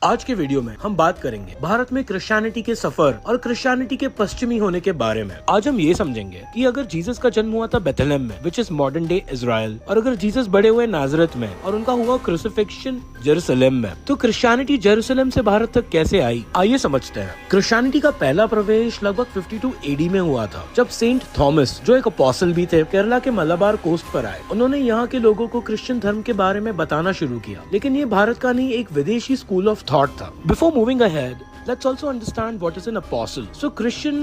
आज के वीडियो में हम बात करेंगे भारत में क्रिश्चियनिटी के सफर और क्रिश्चियनिटी के पश्चिमी होने के बारे में। आज हम ये समझेंगे कि अगर जीसस का जन्म हुआ था बेथलेहम में, which is modern day Israel, और अगर जीसस बड़े हुए नाजरत में और उनका हुआ क्रूसिफिक्शन जेरूसलम में, तो क्रिश्चियनिटी जेरूसलम से भारत तक कैसे आई, आइए समझते हैं। क्रिश्चियनिटी का पहला प्रवेश लगभग 52 एडी में हुआ था, जब सेंट थॉमस, जो एक अपोस्टल भी थे, केरला के मलाबार कोस्ट पर आए। उन्होंने यहाँ के लोगों को क्रिश्चियन धर्म के बारे में बताना शुरू किया, लेकिन ये भारत का नहीं, एक विदेशी स्कूल ऑफ थॉट था। Before moving ahead, Let's also understand what is an apostle. So Christian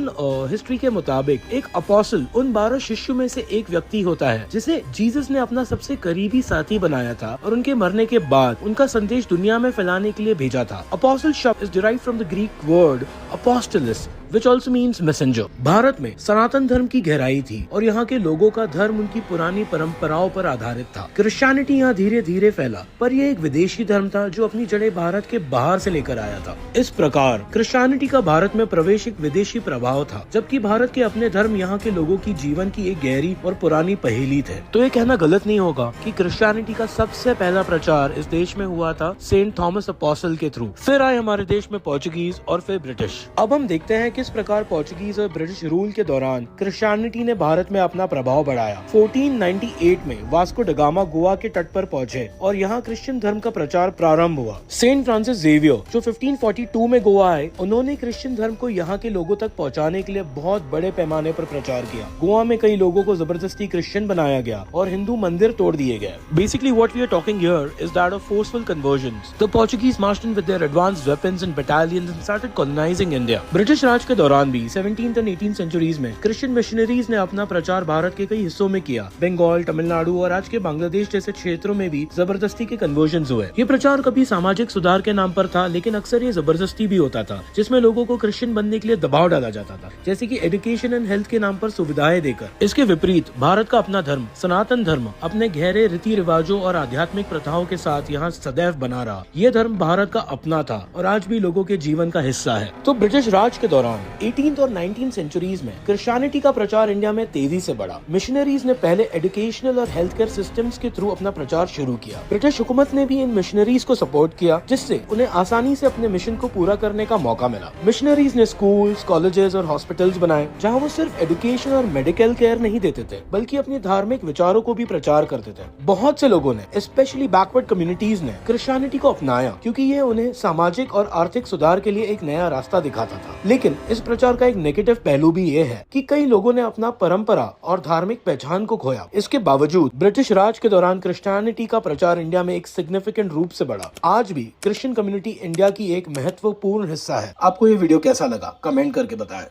history के मुताबिक एक अपोस्टल उन 12 शिष्यों में से एक व्यक्ति होता है जिसे जीसस ने अपना सबसे करीबी साथी बनाया था और उनके मरने के बाद उनका संदेश दुनिया में फैलाने के लिए भेजा था। अपोस्टल शब्द is derived from the Greek word apostolos, which also means messenger. Bharat में सनातन धर्म की गहराई थी और यहाँ के लोगों का धर्म उनकी पुरानी परंपराओं पर आधारित था। क्रिश्चियनिटी यहाँ धीरे धीरे फैला, पर यह एक विदेशी धर्म था जो अपनी जड़ें भारत के बाहर से लेकर आया था। इस प्रकार क्रिश्चियनिटी का भारत में प्रवेश एक विदेशी प्रभाव था, जबकि भारत के अपने धर्म यहाँ के लोगों की जीवन की एक गहरी और पुरानी पहेली थे। तो ये कहना गलत नहीं होगा कि क्रिश्चियनिटी का सबसे पहला प्रचार इस देश में हुआ था सेंट थॉमस अपोस्टल के थ्रू। फिर आए हमारे देश में पोर्चुगीज और फिर ब्रिटिश। अब हम देखते हैं किस प्रकार पोर्चुगीज और ब्रिटिश रूल के दौरान क्रिश्चियनिटी ने भारत में अपना प्रभाव बढ़ाया। 1498 में वास्को ड गामा गोवा के तट पर पहुंचे और यहाँ क्रिश्चियन धर्म का प्रचार प्रारंभ हुआ। सेंट फ्रांसिस जेवियर, जो 1542 में गोवा आए, उन्होंने क्रिश्चियन धर्म को यहाँ के लोगों तक पहुँचाने के लिए बहुत बड़े पैमाने पर प्रचार किया। गोवा में कई लोगों को जबरदस्ती क्रिश्चियन बनाया गया और हिंदू मंदिर तोड़ दिए गए। Basically, what we are talking here is that of forceful conversions. The Portuguese marched in with their advanced weapons and battalions and started colonizing India. British Raj के दौरान भी 17th and 18th centuries में क्रिश्चियन मिशनरीज ने अपना प्रचार भारत के कई हिस्सों में किया। बंगाल, तमिलनाडु और आज के बांग्लादेश जैसे क्षेत्रों में भी जबरदस्ती के कन्वर्जन हुए। ये प्रचार कभी सामाजिक सुधार के नाम पर था, लेकिन अक्सर ये जबरदस्ती भी होता था, जिसमें लोगों को क्रिश्चियन बनने के लिए दबाव डाला जाता था, जैसे कि एजुकेशन एंड हेल्थ के नाम पर सुविधाएं देकर। इसके विपरीत भारत का अपना धर्म, सनातन धर्म, अपने गहरे रीति रिवाजों और आध्यात्मिक प्रथाओं के साथ यहाँ सदैव बना रहा। ये धर्म भारत का अपना था और आज भी लोगों के जीवन का हिस्सा है। तो ब्रिटिश राज के दौरान 18th और 19th सेंचुरीज में क्रिश्चियनिटी का प्रचार इंडिया में तेजी से बढ़ा। मिशनरीज ने पहले एजुकेशनल और हेल्थ केयर सिस्टम्स के थ्रू अपना प्रचार शुरू किया। ब्रिटिश हुकूमत ने भी इन मिशनरीज को सपोर्ट किया, जिससे उन्हें आसानी से अपने मिशन को पूरा करने का मौका मिला। मिशनरीज ने स्कूल्स, कॉलेजेस और हॉस्पिटल्स बनाए, जहां वो सिर्फ एजुकेशन और मेडिकल केयर नहीं देते थे, बल्कि अपने धार्मिक विचारों को भी प्रचार करते थे। बहुत से लोगों ने, स्पेशली बैकवर्ड कम्युनिटीज ने, क्रिश्चियनिटी को अपनाया क्योंकि ये उन्हें सामाजिक और आर्थिक सुधार के लिए एक नया रास्ता दिखाता था। लेकिन इस प्रचार का एक नेगेटिव पहलू भी ये है कि कई लोगों ने अपना परंपरा और धार्मिक पहचान को खोया। इसके बावजूद ब्रिटिश राज के दौरान क्रिश्चियनिटी का प्रचार इंडिया में एक सिग्निफिकेंट रूप से बढ़ा। आज भी क्रिश्चियन कम्युनिटी इंडिया की एक महत्वपूर्ण हिस्सा है। आपको ये वीडियो कैसा लगा, कमेंट करके बताएं।